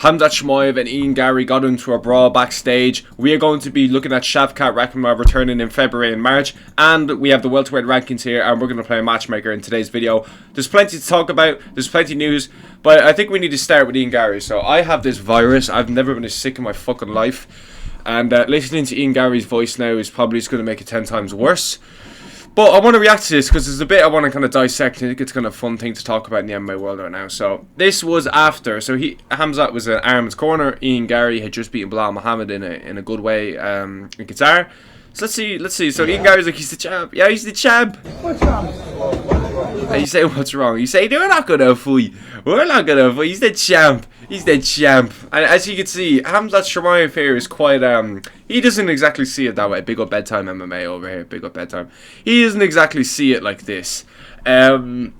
Khamzat and Ian Garry got into a brawl backstage. We are going to be looking at Shavkat Rakhmonov returning in February and March. And we have the welterweight rankings here, and we're going to play a matchmaker in today's video. There's plenty to talk about. There's plenty of news. But I think we need to start with Ian Garry. So I have this virus. I've never been as sick in my fucking life. And listening to Ian Garry's voice now is probably just going to make it 10 times worse. But I want to react to this because there's a bit I want to kind of dissect. I think it's kind of a fun thing to talk about in the MMA world right now. So this was after. So Khamzat was at Arman's corner. Ian Garry had just beaten Belal Muhammad in a good way in Qatar. So let's see. So Ian Garry's like, he's the champ. Yeah, he's the champ. What's wrong? And you say, what's wrong? You say, we're not gonna fight. We're not gonna fight. He's the champ. He's the champ. And as you can see, Khamzat Chimaev here is quite he doesn't exactly see it that way. Big up bedtime MMA over here. Big up bedtime. He doesn't exactly see it like this. Now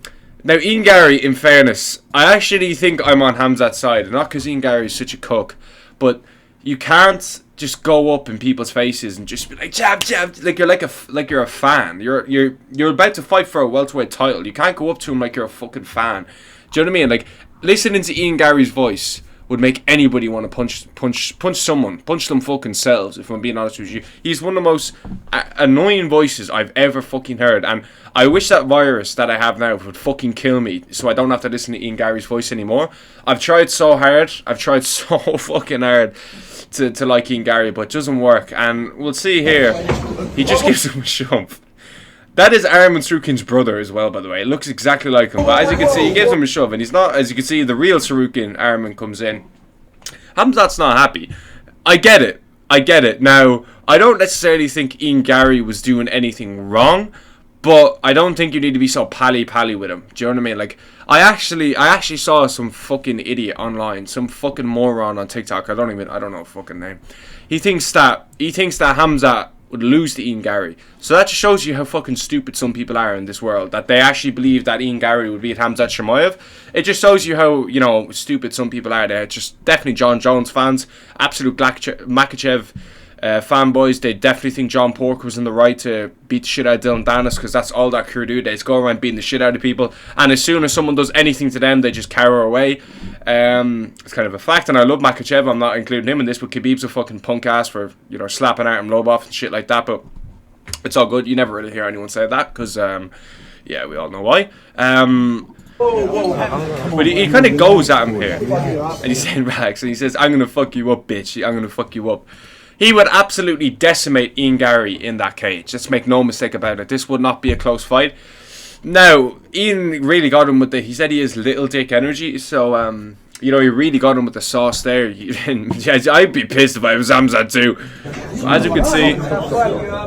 Ian Garry, in fairness, I actually think I'm on Khamzat's side. Not because Ian Garry is such a cook, but you can't just go up in people's faces and just be like jab, like you're a fan. You're about to fight for a welterweight title. You can't go up to him like you're a fucking fan. Do you know what I mean? Like, listening to Ian Garry's voice would make anybody want to punch someone, punch them fucking selves, if I'm being honest with you. He's one of the most annoying voices I've ever fucking heard, and I wish that virus that I have now would fucking kill me so I don't have to listen to Ian Garry's voice anymore. I've tried so hard, fucking hard to like Ian Garry, but it doesn't work, and we'll see here. He just gives him a shove. That is Arman Sarukin's brother as well, by the way. It looks exactly like him. But as you can see, he gives him a shove. And he's not, as you can see, the real Sarukin, Arman, comes in. Khamzat's not happy. I get it. Now, I don't necessarily think Ian Garry was doing anything wrong. But I don't think you need to be so pally with him. Do you know what I mean? Like, I actually saw some fucking idiot online. Some fucking moron on TikTok. I don't know a fucking name. He thinks that Khamzat would lose to Ian Garry. So that just shows you how fucking stupid some people are in this world. That they actually believe that Ian Garry would beat Khamzat Chimaev. It just shows you how, you know, stupid some people are. They're just definitely John Jones fans. Absolute Makhachev fanboys. They definitely think John Pork was in the right to beat the shit out of Dylan Dennis, because that's all that crew do. They just go around beating the shit out of people. And as soon as someone does anything to them, they just cower away. It's kind of a fact, and I love Makhachev. I'm not including him in this, but Khabib's a fucking punk ass for, you know, slapping Artem Lobov and shit like that, but it's all good. You never really hear anyone say that, because, yeah, we all know why. But he kind of goes at him here, and he's saying, relax, and he says, I'm going to fuck you up, bitch. I'm going to fuck you up. He would absolutely decimate Ian Garry in that cage. Let's make no mistake about it. This would not be a close fight. Now, Ian really got him with he said he has little dick energy, so, you know, he really got him with the sauce there. I'd be pissed if I was Khamzat too. As you can see.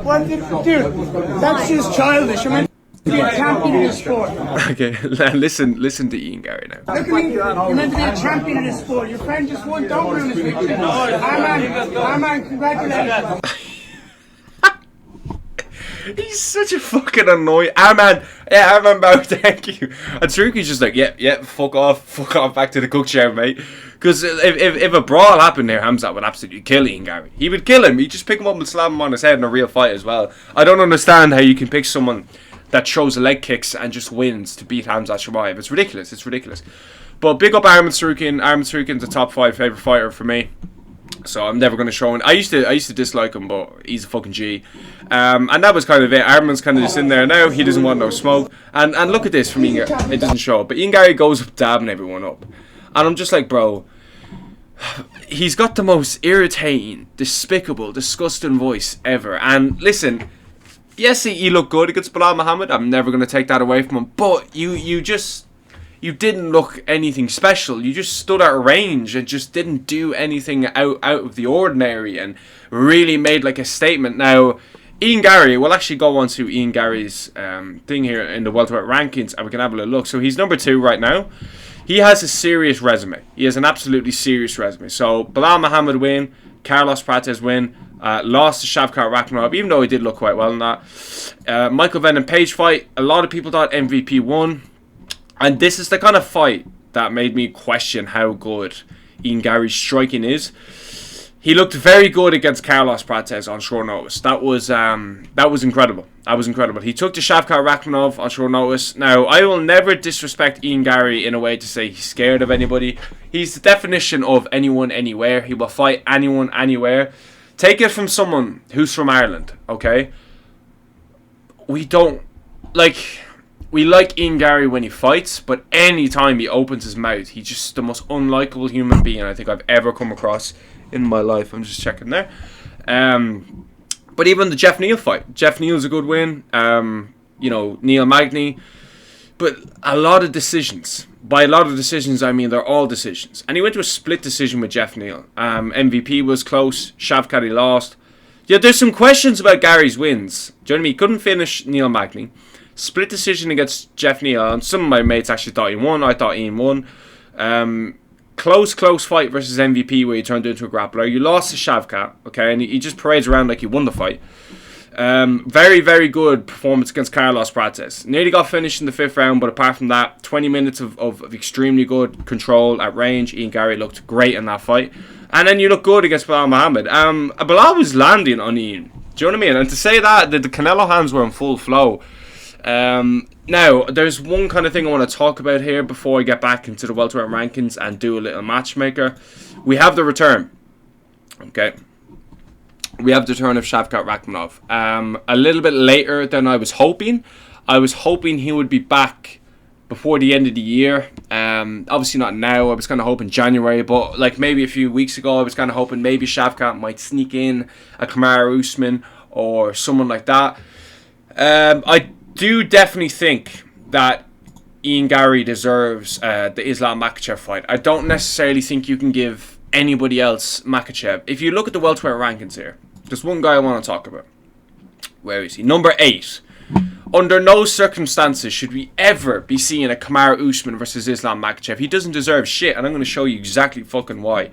Well, dude, that's just childish. I mean, you're a champion in this sport. Okay, listen to Ian Garry now. Look at me, you're meant to be a champion in this sport. Your friend just won, don't ruin his victory. Arman, congratulations. He's such a fucking annoying Arman, bro, thank you. And Saruki's just like, yeah, fuck off back to the cook chair, mate. Because if a brawl happened here, Khamzat would absolutely kill Ian Garry. He would kill him. He'd just pick him up and slam him on his head in a real fight as well. I don't understand how you can pick someone that throws leg kicks and just wins to beat Khamzat Chimaev. It's ridiculous. But big up Arman Sarukin. Arman Sarukin's a top 5 favourite fighter for me. So I'm never going to show him. I used to dislike him, but he's a fucking G. And that was kind of it. Arman's kind of just in there now. He doesn't want no smoke. And look at this from Ian Garry. It doesn't show up. But Ian Garry goes up dabbing everyone up. And I'm just like, bro, he's got the most irritating, despicable, disgusting voice ever. And listen, yes, he looked good against Belal Muhammad. I'm never going to take that away from him. But you didn't look anything special. You just stood out of range and just didn't do anything out of the ordinary and really made like a statement. Now, Ian Garry, we'll actually go on to Ian Garry's thing here in the welterweight rankings, and we can have a little look. So he's number 2 right now. He has a serious resume. He has an absolutely serious resume. So Belal Muhammad win, Carlos Prates win, lost to Shavkat Rakhmonov, even though he did look quite well in that. Michael Venom Page fight, a lot of people thought MVP won. And this is the kind of fight that made me question how good Ian Garry's striking is. He looked very good against Carlos Prates on short notice. That was incredible. That was incredible. He took the Shavkat Rakhmonov on short notice. Now, I will never disrespect Ian Garry in a way to say he's scared of anybody. He's the definition of anyone, anywhere. He will fight anyone, anywhere. Take it from someone who's from Ireland, okay? We like Ian Garry when he fights, but any time he opens his mouth, he's just the most unlikable human being I think I've ever come across in my life. I'm just checking there. But even the Jeff Neal fight. Jeff Neal's a good win. Neil Magny. But a lot of decisions. By a lot of decisions, I mean they're all decisions. And he went to a split decision with Jeff Neal. MVP was close. Shavkat he lost. Yeah, there's some questions about Gary's wins. Do you know what I mean? He couldn't finish Neil Magny. Split decision against Jeff Neal. And some of my mates actually thought he won. I thought Ian won. Close fight versus MVP where he turned into a grappler. You lost to Shavkat, okay, and he just parades around like he won the fight. Very, very good performance against Carlos Prates. Nearly got finished in the 5th round, but apart from that, 20 minutes of extremely good control at range. Ian Garry looked great in that fight. And then you look good against Belal Muhammad. Belal was landing on Ian. Do you know what I mean? And to say that, the Canelo hands were in full flow. Now, there's one kind of thing I want to talk about here before I get back into the welterweight rankings and do a little matchmaker. We have the return. Okay. We have the return of Shavkat Rakhmonov. A little bit later than I was hoping. I was hoping he would be back before the end of the year. Obviously not now. I was kind of hoping January, but like maybe a few weeks ago, I was kind of hoping maybe Shavkat might sneak in a Kamaru Usman or someone like that. I do definitely think that Ian Garry deserves the Islam Makhachev fight. I don't necessarily think you can give anybody else Makhachev. If you look at the welterweight rankings here, there's one guy I want to talk about. Where is he? Number 8. Under no circumstances should we ever be seeing a Kamaru Usman versus Islam Makhachev. He doesn't deserve shit, and I'm going to show you exactly fucking why.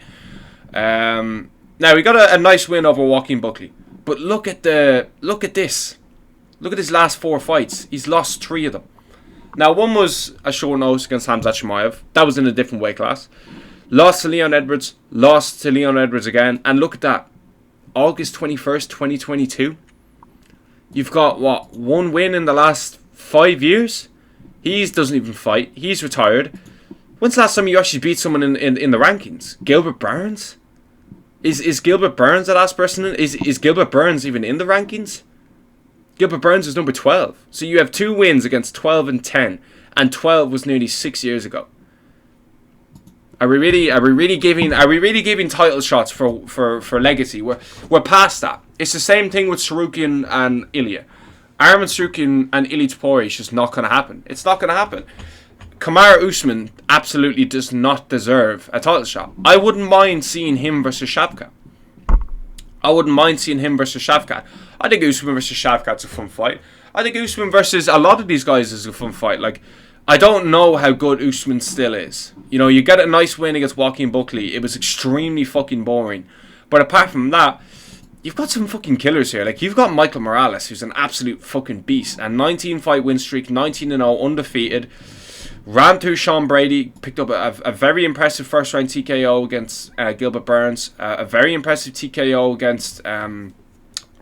Now, we got a nice win over Joaquin Buckley. But look at this. Look at his last 4 fights. He's lost 3 of them. Now, one was a short notice against Khamzat and Ian Garry. That was in a different weight class. Lost to Leon Edwards. Lost to Leon Edwards again. And look at that. August 21st, 2022. You've got, what, 1 win in the last 5 years? He doesn't even fight. He's retired. When's the last time you actually beat someone in the rankings? Gilbert Burns? Is Gilbert Burns the last person? Is Gilbert Burns even in the rankings? Gilbert Burns is number 12. So you have 2 wins against 12 and 10. And 12 was nearly 6 years ago. Are we really giving title shots for legacy? We're past that. It's the same thing with Sarukian and Ilya. Arman Sarukian and Ilya Topuria is just not going to happen. It's not going to happen. Kamaru Usman absolutely does not deserve a title shot. I wouldn't mind seeing him versus Shavkat. I think Usman versus Shavkat's a fun fight. I think Usman versus a lot of these guys is a fun fight. Like, I don't know how good Usman still is. You know, you get a nice win against Joaquin Buckley. It was extremely fucking boring. But apart from that, you've got some fucking killers here. Like, you've got Michael Morales, who's an absolute fucking beast. A 19-fight win streak, 19-0, undefeated. Ran through Sean Brady, picked up a very impressive first-round TKO against Gilbert Burns. A very impressive TKO against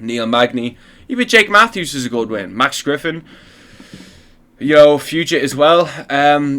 Neil Magny. Even Jake Matthews is a good win. Max Griffin. Fugit as well.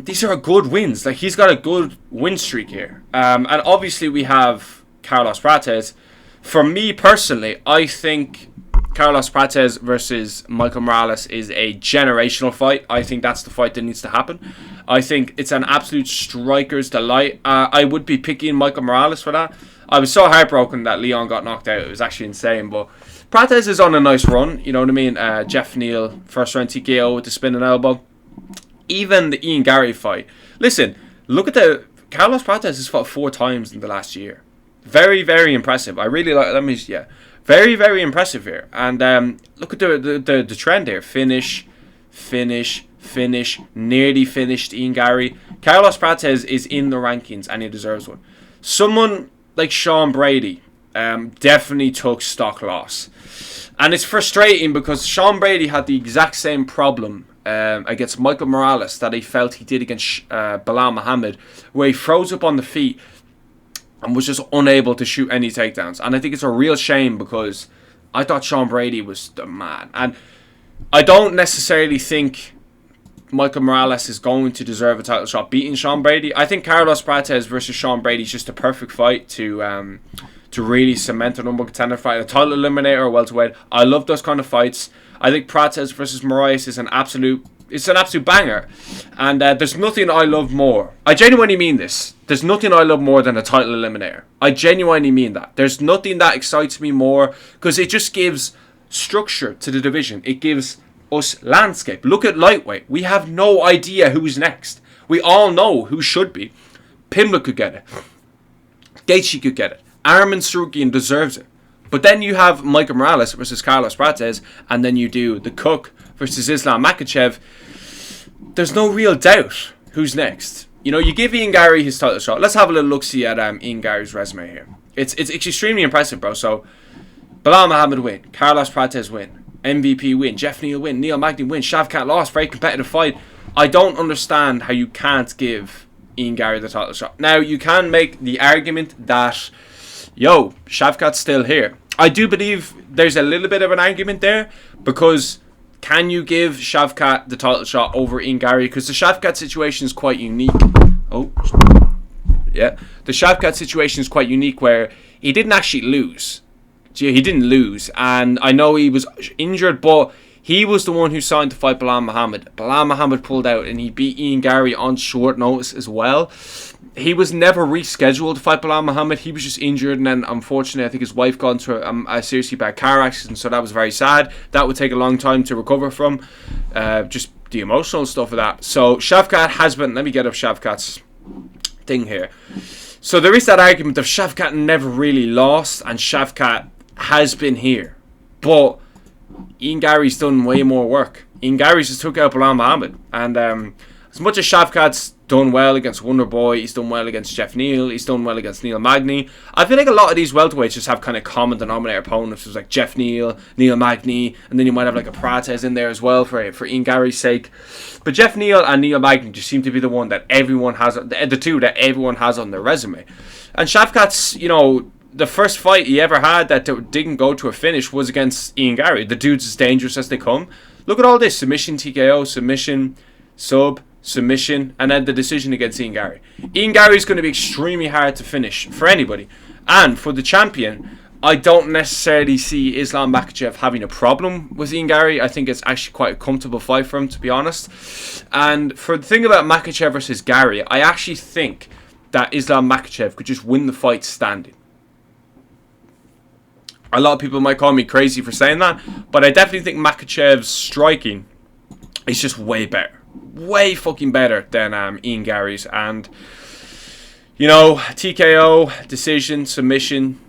These are good wins. Like, he's got a good win streak here. And obviously we have Carlos Prates. For me personally, I think Carlos Prates versus Michael Morales is a generational fight. I think that's the fight that needs to happen. I think it's an absolute striker's delight. I would be picking Michael Morales for that. I was so heartbroken that Leon got knocked out. It was actually insane. But Prates is on a nice run. You know what I mean? Jeff Neal, first round TKO with the spinning elbow. Even the Ian Garry fight. Listen, look at Carlos Prates has fought 4 times in the last year. Very, very impressive. I really like. Very, very impressive here. And look at the trend here. Finish. Nearly finished Ian Garry. Carlos Prates is in the rankings and he deserves one. Someone like Sean Brady definitely took stock loss. And it's frustrating because Sean Brady had the exact same problem against Michael Morales that he felt he did against Belal Muhammad, where he froze up on the feet. and was just unable to shoot any takedowns. And I think it's a real shame because I thought Sean Brady was the man. And I don't necessarily think Michael Morales is going to deserve a title shot beating Sean Brady. I think Carlos Prates versus Sean Brady is just a perfect fight to really cement a number one contender fight, a title eliminator or welterweight. I love those kind of fights. I think Prates versus Moraes is an absolute banger, and there's nothing I love more. I genuinely mean this. There's nothing I love more than a title eliminator. I genuinely mean that. There's nothing that excites me more because it just gives structure to the division. It gives us landscape. Look at lightweight. We have no idea who's next. We all know who should be. Pimblett could get it. Gaethje could get it. Arman Sarukian deserves it. But then you have Michael Morales versus Carlos Prates, and then you do the Cook versus Islam Makhachev. There's no real doubt who's next. You know, you give Ian Garry his title shot. Let's have a little look-see at Ian Garry's resume here. It's extremely impressive, bro. So, Belal Muhammad win. Carlos Prates win. MVP win. Jeff Neal win. Neil Magny win. Shavkat lost. Very competitive fight. I don't understand how you can't give Ian Garry the title shot. Now, you can make the argument that, yo, Shavkat's still here. I do believe there's a little bit of an argument there because can you give Shavkat the title shot over Ian Garry? Because the Shavkat situation is quite unique. Oh, yeah. The Shavkat situation is quite unique where he didn't actually lose. He didn't lose. And I know he was injured, but he was the one who signed to fight Belal Muhammad. Belal Muhammad pulled out and he beat Ian Garry on short notice as well. He was never rescheduled to fight Belal Muhammad. He was just injured, and then unfortunately I think his wife got into a seriously bad car accident, so that was very sad. That would take a long time to recover from, just the emotional stuff of that. So Shavkat has been, let me get up Shavkat's thing here. So there is that argument of Shavkat never really lost and Shavkat has been here, but Ian Garry's done way more work. Ian Garry's just took out Belal Muhammad, and as much as Shavkat's done well against Wonderboy, he's done well against Jeff Neal, he's done well against Neil Magny. I feel like a lot of these welterweights just have kind of common denominator opponents. There's like Jeff Neal, Neil Magny, and then you might have like a Prates in there as well for Ian Garry's sake. But Jeff Neal and Neil Magny just seem to be the one that everyone has, the two that everyone has on their resume. And Shavkat's, you know, the first fight he ever had that didn't go to a finish was against Ian Garry. The dude's as dangerous as they come. Look at all this: submission, TKO, submission, sub, submission, and then the decision against Ian Garry. Ian Garry is going to be extremely hard to finish for anybody. And for the champion, I don't necessarily see Islam Makhachev having a problem with Ian Garry. I think it's actually quite a comfortable fight for him, to be honest. And for the thing about Makhachev versus Garry, I actually think that Islam Makhachev could just win the fight standing. A lot of people might call me crazy for saying that, but I definitely think Makhachev's striking is just way better. Way fucking better than Ian Garry's. And, you know, TKO, decision, submission,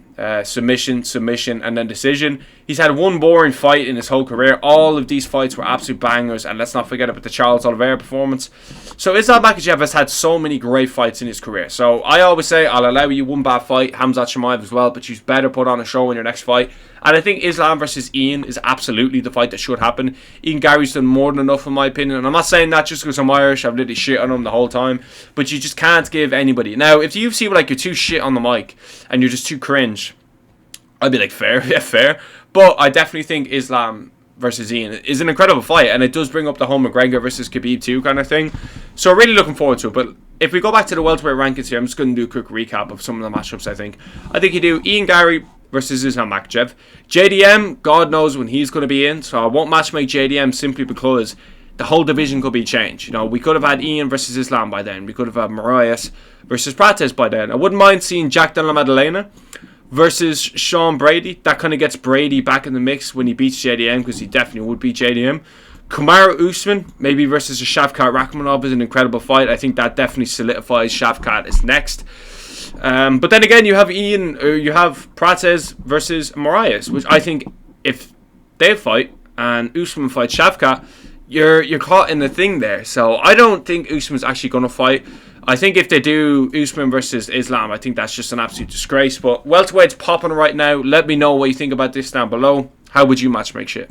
submission, and then decision. He's had one boring fight in his whole career. All of these fights were absolute bangers, and let's not forget about the Charles Oliveira performance. So Islam Makhachev has had so many great fights in his career. So I always say, I'll allow you one bad fight, Khamzat Chimaev as well, but you better put on a show in your next fight. And I think Islam versus Ian is absolutely the fight that should happen. Ian Garry's done more than enough in my opinion, and I'm not saying that just because I'm Irish. I've literally shit on him the whole time, but you just can't give anybody. Now, if the UFC were like, you're too shit on the mic and you're just too cringe, I'd be like, fair, yeah, fair. But I definitely think Islam versus Ian is an incredible fight, and it does bring up the whole McGregor versus Khabib 2 kind of thing. So really looking forward to it. But if we go back to the welterweight rankings here, I'm just going to do a quick recap of some of the matchups. I think you do Ian Garry versus Islam Makhachev. JDM, God knows when he's going to be in, so I won't matchmake JDM simply because the whole division could be changed. You know, we could have had Ian versus Islam by then. We could have had Moraes versus Prates by then. I wouldn't mind seeing Jack Della Maddalena versus Sean Brady. That kind of gets Brady back in the mix when he beats JDM, because he definitely would beat JDM. Kamaru Usman, maybe versus a Shavkat Rakhmonov, is an incredible fight. I think that definitely solidifies Shavkat as next. But then again, you have Prates versus Moraes, which I think if they fight and Usman fights Shavkat, you're caught in the thing there. So I don't think Usman's actually going to fight. I think if they do Usman versus Islam, I think that's just an absolute disgrace. But welterweight's popping right now. Let me know what you think about this down below. How would you matchmake shit?